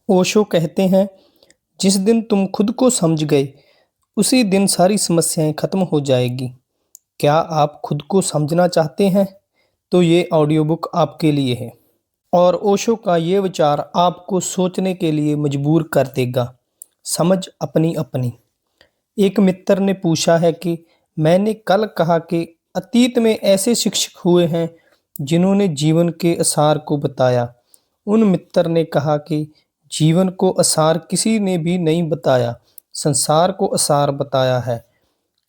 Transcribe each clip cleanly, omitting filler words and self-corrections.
ओशो कहते हैं, जिस दिन तुम खुद को समझ गए, उसी दिन सारी समस्याएं खत्म हो जाएगी। क्या आप खुद को समझना चाहते हैं? तो ये ऑडियो बुक आपके लिए है। और ओशो का ये विचार आपको सोचने के लिए मजबूर कर देगा। समझ अपनी अपनी। एक मित्र ने पूछा है कि मैंने कल कहा कि अतीत में ऐसे शिक्षक हुए हैं जिन्होंने जीवन के असार को बताया। उन मित्र ने कहा कि जीवन को असार किसी ने भी नहीं बताया, संसार को असार बताया है।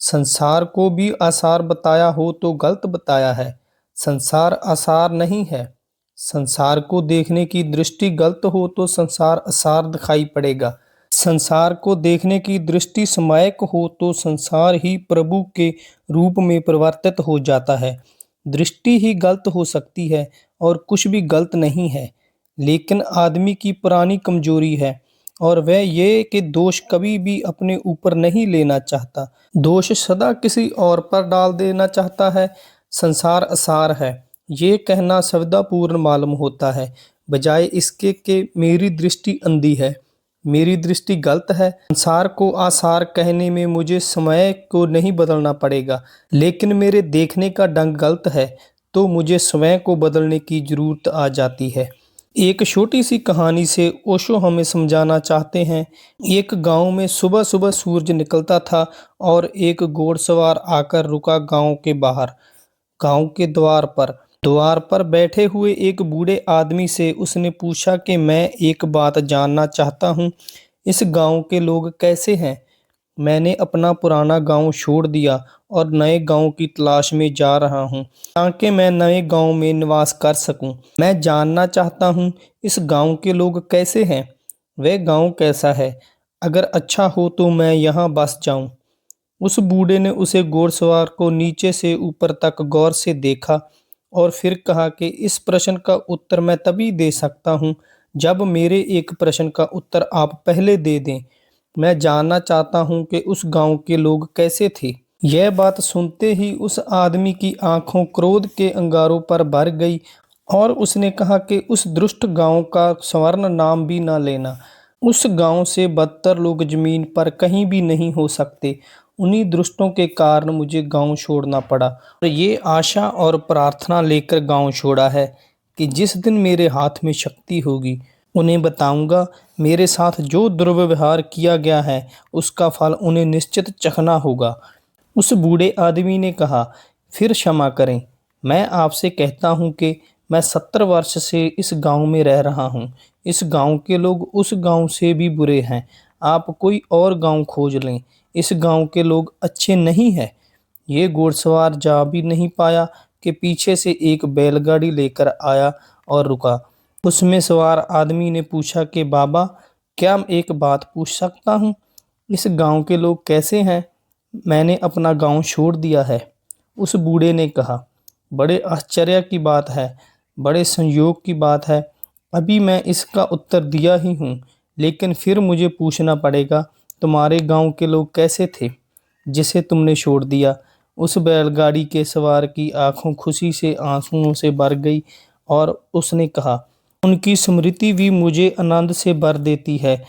संसार को भी आसार बताया हो तो गलत बताया है। संसार आसार नहीं है। संसार को देखने की दृष्टि गलत हो तो संसार आसार दिखाई पड़ेगा। संसार को देखने की दृष्टि समायक हो तो संसार ही प्रभु के रूप में परिवर्तित हो जाता है। दृष्टि ही गलत हो सकती है और कुछ भी गलत नहीं है, लेकिन आदमी की पुरानी कमजोरी है और वह ये कि दोष कभी भी अपने ऊपर नहीं लेना चाहता। दोष सदा किसी और पर डाल देना चाहता है। संसार असार है, ये कहना सवितापूर्ण मालूम होता है, बजाय इसके कि मेरी दृष्टि अंधी है, मेरी दृष्टि गलत है। संसार को आसार कहने में मुझे समय को नहीं बदलना पड़ेगा, लेकिन मेरे देखने का ढंग गलत है तो मुझे स्वयं को बदलने की जरूरत आ जाती है। एक छोटी सी कहानी से ओशो हमें समझाना चाहते हैं। एक गांव में सुबह सुबह सूरज निकलता था और एक घोड़सवार आकर रुका गांव के बाहर। गांव के द्वार पर बैठे हुए एक बूढ़े आदमी से उसने पूछा कि मैं एक बात जानना चाहता हूँ, इस गांव के लोग कैसे हैं? मैंने अपना पुराना गांव छोड़ दिया और नए गांव की तलाश में जा रहा हूं, ताकि मैं नए गांव में निवास कर सकूं। मैं जानना चाहता हूं, इस गांव के लोग कैसे हैं? वह गांव कैसा है? अगर अच्छा हो तो मैं यहां बस जाऊं। उस बूढ़े ने उसे घोड़सवार को नीचे से ऊपर तक गौर से देखा और फिर कहा कि इस प्रश्न का उत्तर मैं तभी दे सकता हूँ जब मेरे एक प्रश्न का उत्तर आप पहले दे दें। मैं जानना चाहता हूँ कि उस गांव के लोग कैसे थे। यह बात सुनते ही उस आदमी की आंखों क्रोध के अंगारों पर भर गई और उसने कहा कि उस दुष्ट गांव का स्वर्ण नाम भी न लेना। उस गांव से बदतर लोग जमीन पर कहीं भी नहीं हो सकते। उन्हीं दुष्टों के कारण मुझे गांव छोड़ना पड़ा और ये आशा और प्रार्थना लेकर गांव छोड़ा है कि जिस दिन मेरे हाथ में शक्ति होगी, उन्हें बताऊंगा मेरे साथ जो दुर्व्यवहार किया गया है उसका फल उन्हें निश्चित चखना होगा। उस बूढ़े आदमी ने कहा, फिर क्षमा करें, मैं आपसे कहता हूँ कि मैं 70 वर्ष से इस गांव में रह रहा हूँ। इस गांव के लोग उस गांव से भी बुरे हैं। आप कोई और गांव खोज लें, इस गांव के लोग अच्छे नहीं हैं। ये घोड़सवार जा भी नहीं पाया कि पीछे से एक बैलगाड़ी लेकर आया और रुका। उसमें सवार आदमी ने पूछा कि बाबा, क्या मैं एक बात पूछ सकता हूँ? इस गांव के लोग कैसे हैं? मैंने अपना गांव छोड़ दिया है। उस बूढ़े ने कहा, बड़े आश्चर्य की बात है, बड़े संयोग की बात है। अभी मैं इसका उत्तर दिया ही हूँ, लेकिन फिर मुझे पूछना पड़ेगा, तुम्हारे गांव के लोग कैसे थे जिसे तुमने छोड़ दिया? उस बैलगाड़ी के सवार की आंखों खुशी से आंसुओं से भर गई और उसने कहा, उनकी स्मृति भी मुझे आनंद से भर देती है।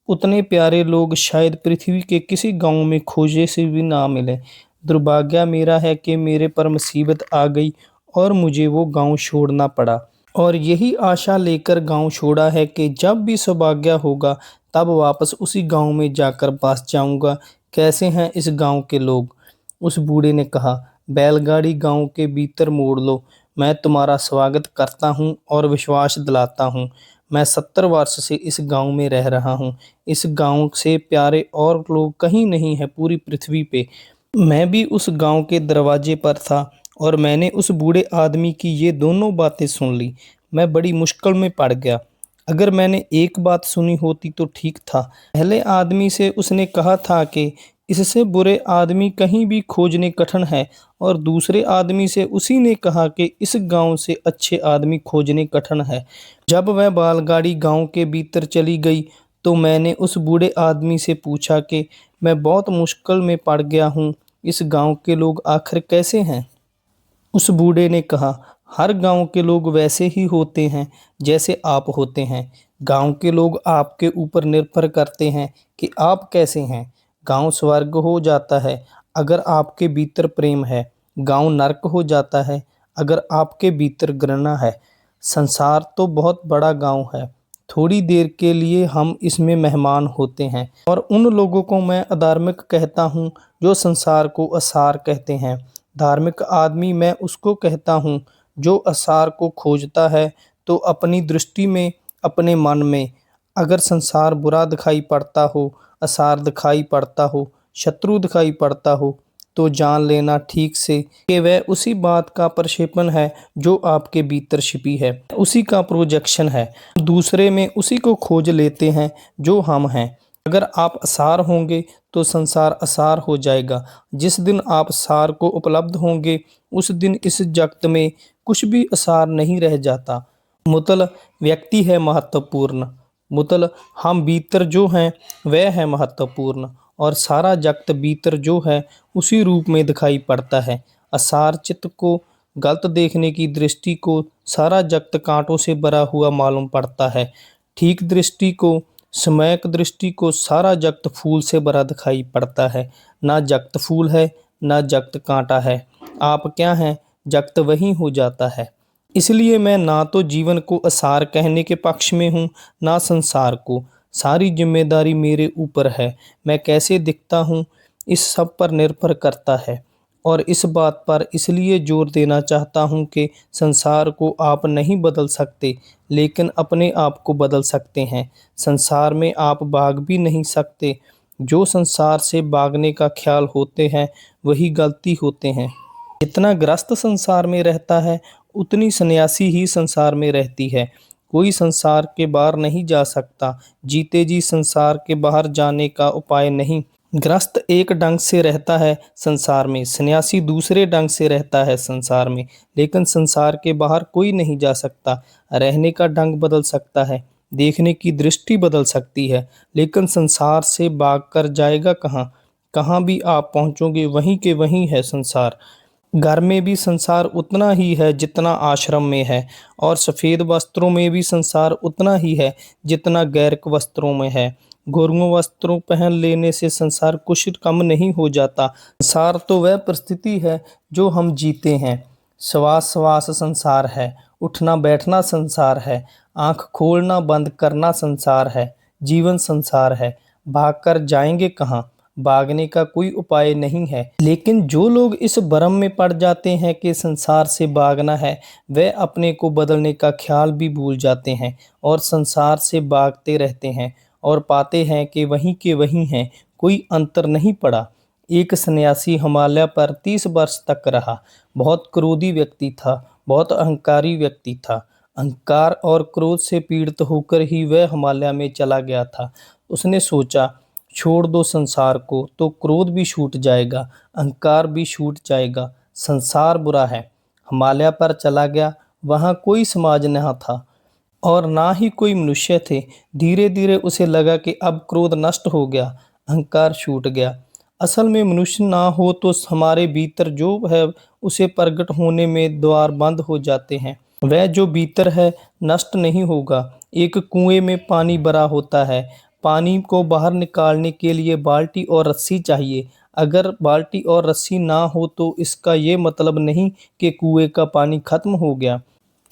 उतने प्यारे लोग शायद पृथ्वी के किसी गांव में खोजे से भी ना मिले। दुर्भाग्य मेरा है कि मेरे पर मुसीबत आ गई और मुझे वो गांव छोड़ना पड़ा। और यही आशा लेकर गांव छोड़ा है कि जब भी सौभाग्य होगा तब वापस उसी गांव में जाकर बस जाऊंगा। कैसे हैं इस गांव के लोग? उस बूढ़े ने कहा, बैलगाड़ी गांव के भीतर मोड़ लो। मैं तुम्हारा स्वागत करता हूँ और विश्वास दिलाता हूँ। मैं 70 वर्ष से इस गांव में रह रहा हूँ। इस गांव से प्यारे और लोग कहीं नहीं है पूरी पृथ्वी पे। मैं भी उस गांव के दरवाजे पर था और मैंने उस बूढ़े आदमी की ये दोनों बातें सुन ली। मैं बड़ी मुश्किल में पड़ गया। अगर मैंने एक बात सुनी होती तो ठीक था। पहले आदमी से उसने कहा था कि इससे बुरे आदमी कहीं भी खोजने कठिन है, और दूसरे आदमी से उसी ने कहा कि इस गांव से अच्छे आदमी खोजने कठिन है। जब वह बैलगाड़ी गांव के भीतर चली गई तो मैंने उस बूढ़े आदमी से पूछा कि मैं बहुत मुश्किल में पड़ गया हूँ, इस गांव के लोग आखिर कैसे हैं? उस बूढ़े ने कहा, हर गांव के लोग वैसे ही होते हैं जैसे आप होते हैं। गांव के लोग आपके ऊपर निर्भर करते हैं कि आप कैसे हैं। गांव स्वर्ग हो जाता है अगर आपके भीतर प्रेम है। गांव नरक हो जाता है अगर आपके भीतर घृणा है। संसार तो बहुत बड़ा गांव है। थोड़ी देर के लिए हम इसमें मेहमान होते हैं और उन लोगों को मैं अधार्मिक कहता हूँ जो संसार को असार कहते हैं। धार्मिक आदमी मैं उसको कहता हूँ जो असार को खोजता है। तो अपनी दृष्टि में, अपने मन में अगर संसार बुरा दिखाई पड़ता हो, असार दिखाई पड़ता हो, शत्रु दिखाई पड़ता हो, तो जान लेना ठीक से कि वह उसी बात का प्रक्षेपण है जो आपके भीतर छिपी है, उसी का प्रोजेक्शन है। दूसरे में उसी को खोज लेते हैं जो हम हैं। अगर आप असार होंगे तो संसार असार हो जाएगा। जिस दिन आप सार को उपलब्ध होंगे उस दिन इस जगत में कुछ भी असार नहीं रह जाता। मुतल व्यक्ति है महत्वपूर्ण। मुतल हम भीतर जो हैं वह है महत्वपूर्ण और सारा जगत भीतर जो है उसी रूप में दिखाई पड़ता है। असार चित्त को, गलत देखने की दृष्टि को सारा जगत कांटों से भरा हुआ मालूम पड़ता है। ठीक दृष्टि को, सम्यक दृष्टि को सारा जगत फूल से भरा दिखाई पड़ता है। ना जगत फूल है, ना जगत कांटा है। आप क्या हैं, जगत वही हो जाता है। इसलिए मैं ना तो जीवन को असार कहने के पक्ष में हूँ, ना संसार को। सारी जिम्मेदारी मेरे ऊपर है। मैं कैसे दिखता हूँ इस सब पर निर्भर करता है। और इस बात पर इसलिए जोर देना चाहता हूँ कि संसार को आप नहीं बदल सकते, लेकिन अपने आप को बदल सकते हैं। संसार में आप भाग भी नहीं सकते। जो संसार से भागने का ख्याल होते हैं वही गलती होते हैं। जितना ग्रस्त संसार में रहता है उतनी सन्यासी ही संसार में रहती है। कोई संसार के बाहर नहीं जा सकता। जीते जी संसार के बाहर जाने का उपाय नहीं। ग्रस्त एक ढंग से रहता है संसार में, सन्यासी दूसरे ढंग से रहता है संसार में। लेकिन संसार के बाहर कोई नहीं जा सकता। रहने का ढंग बदल सकता है, देखने की दृष्टि बदल सकती है, लेकिन संसार से भागकर जाएगा कहाँ। कहाँ भी आप पहुँचोगे वहीं के वहीं है संसार। घर में भी संसार उतना ही है जितना आश्रम में है, और सफ़ेद वस्त्रों में भी संसार उतना ही है जितना गैर वस्त्रों में है। गेरुआ वस्त्रों पहन लेने से संसार कुछ कम नहीं हो जाता। संसार तो वह परिस्थिति है जो हम जीते हैं। श्वास श्वास संसार है, उठना बैठना संसार है, आँख खोलना बंद करना संसार है, जीवन संसार है। भागकर जाएंगे कहाँ, भागने का कोई उपाय नहीं है। लेकिन जो लोग इस भ्रम में पड़ जाते हैं कि संसार से भागना है, वे अपने को बदलने का ख्याल भी भूल जाते हैं और संसार से भागते रहते हैं और पाते हैं कि वहीं के वहीं हैं, कोई अंतर नहीं पड़ा। एक सन्यासी हिमालय पर 30 वर्ष तक रहा। बहुत क्रोधी व्यक्ति था, बहुत अहंकारी व्यक्ति था। अहंकार और क्रोध से पीड़ित होकर ही वह हिमालय में चला गया था। उसने सोचा, छोड़ दो संसार को तो क्रोध भी छूट जाएगा, अहंकार भी छूट जाएगा। संसार बुरा है। हिमालय पर चला गया, वहाँ कोई समाज न था और ना ही कोई मनुष्य थे। धीरे धीरे उसे लगा कि अब क्रोध नष्ट हो गया, अहंकार छूट गया। असल में मनुष्य ना हो तो हमारे भीतर जो है उसे प्रकट होने में द्वार बंद हो जाते हैं। वह जो भीतर है नष्ट नहीं होगा। एक कुएं में पानी भरा होता है, पानी को बाहर निकालने के लिए बाल्टी और रस्सी चाहिए। अगर बाल्टी और रस्सी ना हो तो इसका ये मतलब नहीं कि कुएं का पानी खत्म हो गया।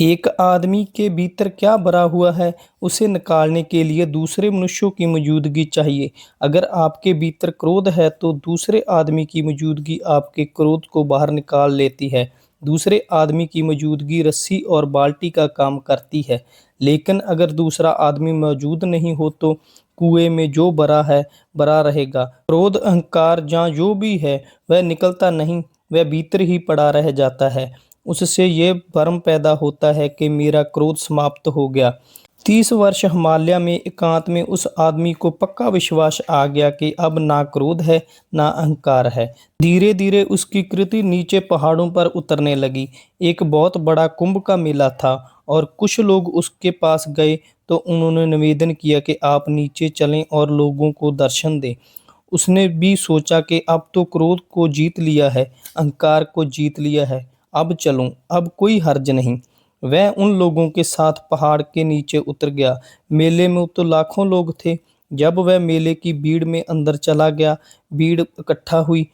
एक आदमी के भीतर क्या भरा हुआ है उसे निकालने के लिए दूसरे मनुष्यों की मौजूदगी चाहिए। अगर आपके भीतर क्रोध है तो दूसरे आदमी की मौजूदगी आपके क्रोध को बाहर निकाल लेती है। दूसरे आदमी की मौजूदगी रस्सी और बाल्टी का काम करती है। लेकिन अगर दूसरा आदमी मौजूद नहीं हो तो कुएं में जो भरा है भरा रहेगा। क्रोध, अहंकार जहाँ जो भी है वह निकलता नहीं, वह भीतर ही पड़ा रह जाता है। उससे ये भ्रम पैदा होता है कि मेरा क्रोध समाप्त हो गया। 30 वर्ष हिमालय में एकांत में उस आदमी को पक्का विश्वास आ गया कि अब ना क्रोध है ना अहंकार है। धीरे धीरे उसकी कृति नीचे पहाड़ों पर उतरने लगी। एक बहुत बड़ा कुंभ का मेला था और कुछ लोग उसके पास गए तो उन्होंने निवेदन किया कि आप नीचे चलें और लोगों को दर्शन दें। उसने भी सोचा कि अब तो क्रोध को जीत लिया है, अहंकार को जीत लिया है, अब चलूं, अब कोई हर्ज नहीं। वह उन लोगों के साथ पहाड़ के नीचे उतर गया। मेले में तो लाखों लोग थे। जब वह मेले की भीड़ में अंदर चला गया, भीड़ इकट्ठा हुई।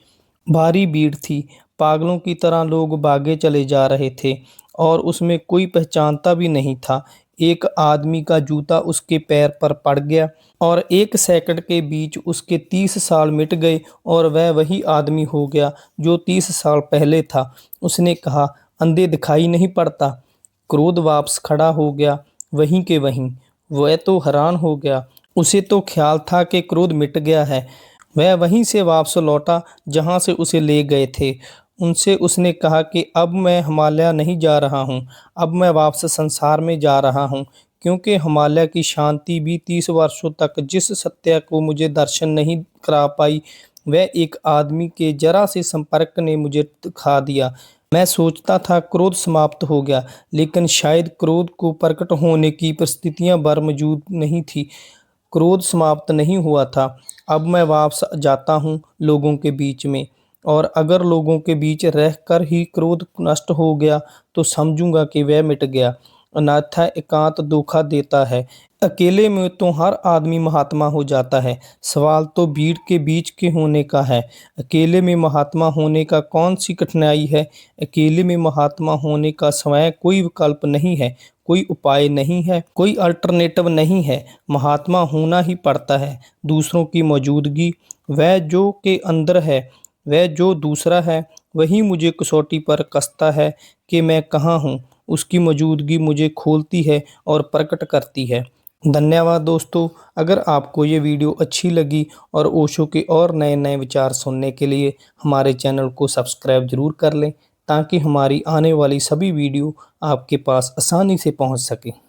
भारी भीड़ थी। पागलों की तरह लोग भागे चले जा रहे थे और उसमें कोई पहचानता भी नहीं था। एक आदमी का जूता उसके पैर पर पड़ गया और 1 सेकंड के बीच उसके 30 साल मिट गए और वह वही आदमी हो गया जो 30 साल पहले था। उसने कहा, अंधे दिखाई नहीं पड़ता। क्रोध वापस खड़ा हो गया वहीं के वहीं। वह तो हैरान हो गया। उसे तो ख्याल था कि क्रोध मिट गया है। वह वहीं से वापस लौटा जहाँ से उसे ले गए थे। उनसे उसने कहा कि अब मैं हिमालय नहीं जा रहा हूँ, अब मैं वापस संसार में जा रहा हूँ, क्योंकि हिमालय की शांति भी 30 वर्षों तक जिस सत्य को मुझे दर्शन नहीं करा पाई, वह एक आदमी के जरा से संपर्क ने मुझे दिखा दिया। मैं सोचता था क्रोध समाप्त हो गया, लेकिन शायद क्रोध को प्रकट होने की परिस्थितियां मौजूद नहीं थी। क्रोध समाप्त नहीं हुआ था। अब मैं वापस जाता हूँ लोगों के बीच में, और अगर लोगों के बीच रहकर ही क्रोध नष्ट हो गया तो समझूंगा कि वह मिट गया। अन्यथा एकांत धोखा देता है। अकेले में तो हर आदमी महात्मा हो जाता है। सवाल तो भीड़ के बीच के होने का है। अकेले में महात्मा होने का कौन सी कठिनाई है। अकेले में महात्मा होने का स्वयं कोई विकल्प नहीं है, कोई उपाय नहीं है, कोई अल्टरनेटिव नहीं है। महात्मा होना ही पड़ता है। दूसरों की मौजूदगी, वह जो के अंदर है, वह जो दूसरा है, वही मुझे कसौटी पर कसता है कि मैं कहाँ हूँ। उसकी मौजूदगी मुझे खोलती है और प्रकट करती है। धन्यवाद दोस्तों। अगर आपको ये वीडियो अच्छी लगी और ओशो के और नए-नए विचार सुनने के लिए हमारे चैनल को सब्सक्राइब ज़रूर कर लें, ताकि हमारी आने वाली सभी वीडियो आपके पास आसानी से पहुंच सके।